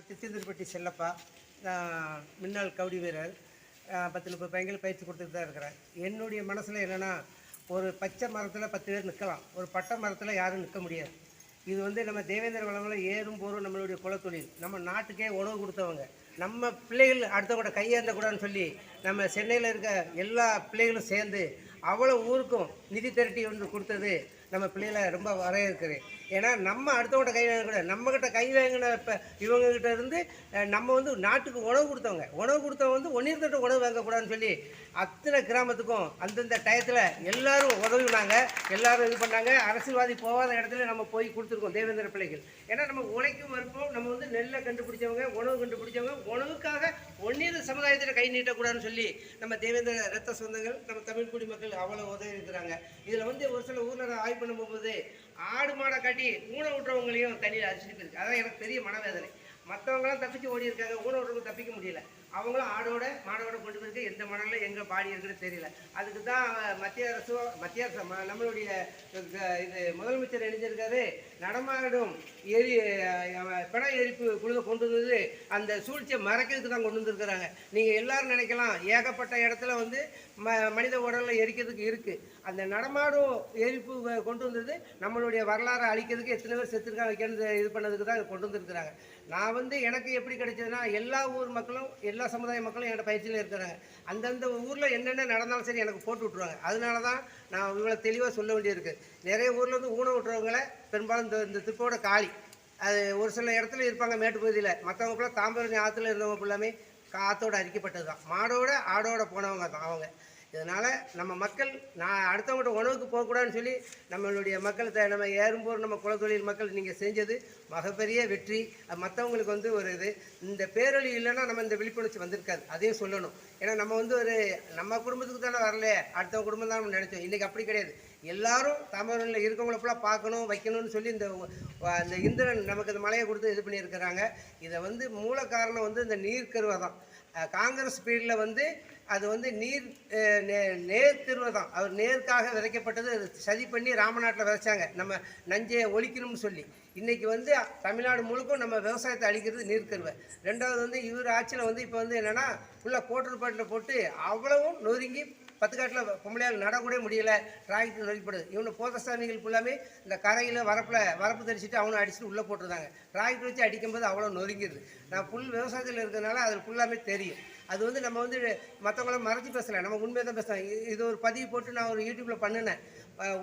சித்திந்திரப்பட்டி செல்லப்பா. நான் முன்னாள் கபடி வீரர். 10-30 பையன்கள் பயிற்சி கொடுத்துட்டு தான் இருக்கிறேன். என்னுடைய மனசில் என்னென்னா, ஒரு பச்சை மரத்தில் 10 பேர் நிற்கலாம், ஒரு பட்டை மரத்தில் யாரும் நிற்க முடியாது. இது வந்து நம்ம தேவேந்திர வளங்களை ஏறும் போரும் நம்மளுடைய குலத்தொழில். நம்ம நாட்டுக்கே உணவு கொடுத்தவங்க. நம்ம பிள்ளைகள் அடுத்தவங்க கையேந்தக்கூடாதுன்னு சொல்லி நம்ம சென்னையில் இருக்க எல்லா பிள்ளைகளும் சேர்ந்து அவ்வளோ ஊருக்கும் நிதி திரட்டி வந்து கொடுத்தது நம்ம பிள்ளைகளை ரொம்ப வரவேற்கிறேன். ஏன்னா நம்ம அடுத்தவங்கள்ட்ட கை வாங்கக்கூடாது. நம்மக்கிட்ட கை வாங்கின இப்போ இவங்ககிட்ட இருந்து நம்ம வந்து நாட்டுக்கு உணவு கொடுத்தவங்க வந்து ஒன்றிருந்துட்டு உணவு வாங்கக்கூடாதுன்னு சொல்லி அத்தனை கிராமத்துக்கும் அந்தந்த டயத்தில் எல்லோரும் உதவினாங்க, எல்லோரும் இது பண்ணாங்க. அரசியல்வாதி போகாத இடத்துல நம்ம போய் கொடுத்துருக்கோம் தேவேந்திர பிள்ளைகள். ஏன்னா நம்ம உழைக்கும் இருப்போம். நம்ம வந்து நெல்லை கண்டுபிடிச்சவங்க, உணவு கண்டுபிடிச்சவங்க, உணவுக்காக ஒன்றிய சமுதாயத்தில் கை நீட்டக்கூடாதுன்னு சொல்லி நம்ம தேவேந்திர ரத்த சொந்தங்கள், நம்ம தமிழ் குடிமக்கள் அவ்வளோ உதவி இருக்கிறாங்க. இதில் வந்து ஒரு சில ஊரில் நான் ஆய்வு பண்ணும் போது ஆடு மாடை காட்டி ஊனை விட்டுறவங்களையும் தண்ணியில் அடிச்சுட்டு போயிருக்கு. அதான் எனக்கு பெரிய மனவேதனை. மற்றவங்களாம் தப்பிச்சு ஓடி இருக்காங்க, ஊனை விட்றவங்க தப்பிக்க முடியல. அவங்களும் ஆடோட மாடோட கொண்டு போயிருக்கு. எந்த மணலில் எங்கே பாடி இருக்குன்னு தெரியல. அதுக்கு தான் மத்திய அரசு நம்மளுடைய இது முதலமைச்சர் இணைஞ்சிருக்காரு. நடமாடும் பிண எரிப்பு குழுவை கொண்டு வந்தது அந்த சூழ்ச்சியை மறைக்கிறதுக்கு தான் கொண்டு வந்துருக்குறாங்க. நீங்கள் எல்லாரும் நினைக்கலாம், ஏகப்பட்ட இடத்துல வந்து மனித உடலில் எரிக்கிறதுக்கு இருக்குது. அந்த நடமாடும் எரிப்பு கொண்டு வந்தது நம்மளுடைய வரலாறை அழிக்கிறதுக்கு எத்தனை பேர் செத்துருக்காங்க வைக்கிறது இது பண்ணதுக்கு தான் கொண்டு வந்துருக்குறாங்க. நான் வந்து எனக்கு எப்படி கிடைச்சதுன்னா, எல்லா ஊர் மக்களும் எல்லா சமுதாய மக்களும் என்னோட பயிற்சியில் இருக்கிறாங்க. அந்தந்த ஊரில் என்னென்ன நடந்தாலும் சரி எனக்கு போட்டு விட்ருவாங்க. அதனால தான் நான் இவ்வளோ தெளிவாக சொல்ல வேண்டியிருக்கு. நிறைய ஊரில் வந்து ஊனை விட்டுறவங்கள பெரும்பாலும் இந்த திருப்போட காளி அது ஒரு சில இடத்துல இருப்பாங்க மேட்டு பகுதியில். மற்றவங்களுக்குலாம் தாம்பரம் ஆற்றுல இருந்தவங்க ஃபுல்லாமே காற்றோடு அரிக்கப்பட்டது தான். மாடோட ஆடோட போனவங்க தான் அவங்க. இதனால் நம்ம மக்கள் அடுத்தவங்கள்ட்ட உணவுக்கு போகக்கூடாதுன்னு சொல்லி நம்மளுடைய மக்கள் நம்ம ஏறும்போது நம்ம குலத்தொழில் மக்கள் நீங்கள் செஞ்சது மிகப்பெரிய வெற்றி. மற்றவங்களுக்கு வந்து ஒரு இது இந்த பேரொழி இல்லைன்னா நம்ம இந்த விழிப்புணர்ச்சி வந்திருக்காது. அதையும் சொல்லணும். ஏன்னா நம்ம வந்து ஒரு நம்ம குடும்பத்துக்கு தானே வரல, அடுத்த குடும்பம் தான் நம்ம நினச்சோம். இன்றைக்கி அப்படி கிடையாது. எல்லாரும் தமிழில் இருக்கவங்கள ஃபுல்லாக பார்க்கணும் வைக்கணும்னு சொல்லி இந்த இந்திரன் நமக்கு இந்த மலையை கொடுத்து இது பண்ணியிருக்கிறாங்க. இதை வந்து மூல காரணம் வந்து இந்த நீர்க்கருவை தான். காங்கிரஸ் பீரியடில் வந்து அது வந்து நேர்கருவை தான். அவர் நேருக்காக விதைக்கப்பட்டது. சதி பண்ணி ராமநாட்டில் விதைச்சாங்க, நம்ம நஞ்சையை ஒழிக்கணும்னு சொல்லி. இன்றைக்கி வந்து தமிழ்நாடு முழுக்கும் நம்ம விவசாயத்தை அழிக்கிறது நீர்க்கருவை. ரெண்டாவது வந்து இவர் ஆட்சியில் வந்து இப்போ வந்து என்னென்னா ஃபுல்லாக கோட்டர் பாட்டில் போட்டு அவ்வளவும் நொறுங்கி 10 காட்டில் பொம்பளையால் நடக்கூட முடியலை. டிராக்டர் நொறுக்கப்படுது. இவனு போதசாமிகள் ஃபுல்லாமே இந்த கரையில் வரப்பு தரிச்சிட்டு அவனை அடிச்சுட்டு உள்ளே போட்டுருந்தாங்க. டிராக்டர் வச்சு அடிக்கும்போது அவ்வளோ நொறுங்கிடுது. நான் ஃபுல் விவசாயத்தில் இருக்கிறதுனால அது ஃபுல்லாமே தெரியும். அது வந்து நம்ம வந்து மற்றவங்கள மறைச்சி பேசலை, நம்ம உண்மையை தான் பேசுகிறேன். இது ஒரு பதிவு போட்டு நான் ஒரு யூடியூப்பில் பண்ணினேன்.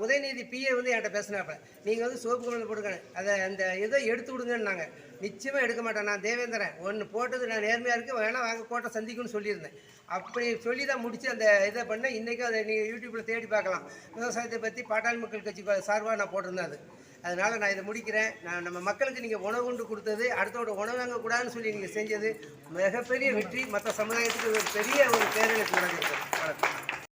உதயநிதி பிஏ வந்து என்கிட்ட பேசினாப்ப, நீங்கள் வந்து சோப்பு கம்பெனியில் போட்டுக்காங்க, அதை அந்த இதை எடுத்து விடுங்கன்னாங்க. நிச்சயமாக எடுக்க மாட்டேன். நான் தேவேந்திரன் ஒன்று போட்டது நான் நேர்மையாக இருக்குது, வேணால் வாங்க கோட்டை சந்திக்கும்னு சொல்லியிருந்தேன். அப்படி சொல்லி தான் முடித்து அந்த இதை பண்ணேன். இன்றைக்கும் அதை நீங்கள் யூடியூப்பில் தேடி பார்க்கலாம். விவசாயத்தை பற்றி பாட்டாளி மக்கள் கட்சி சார்பாக நான் போட்டிருந்தேன் அது. அதனால் நான் இதை முடிக்கிறேன். நம்ம மக்களுக்கு நீங்கள் உணவு கொண்டு கொடுத்தது, அடுத்தோட உணவு வாங்கக்கூடாதுன்னு சொல்லி நீங்கள் செஞ்சது மிகப்பெரிய வெற்றி. மற்ற சமுதாயத்துக்கு ஒரு பெரிய ஒரு பேரழிவு நடந்திருக்கு. வணக்கம்.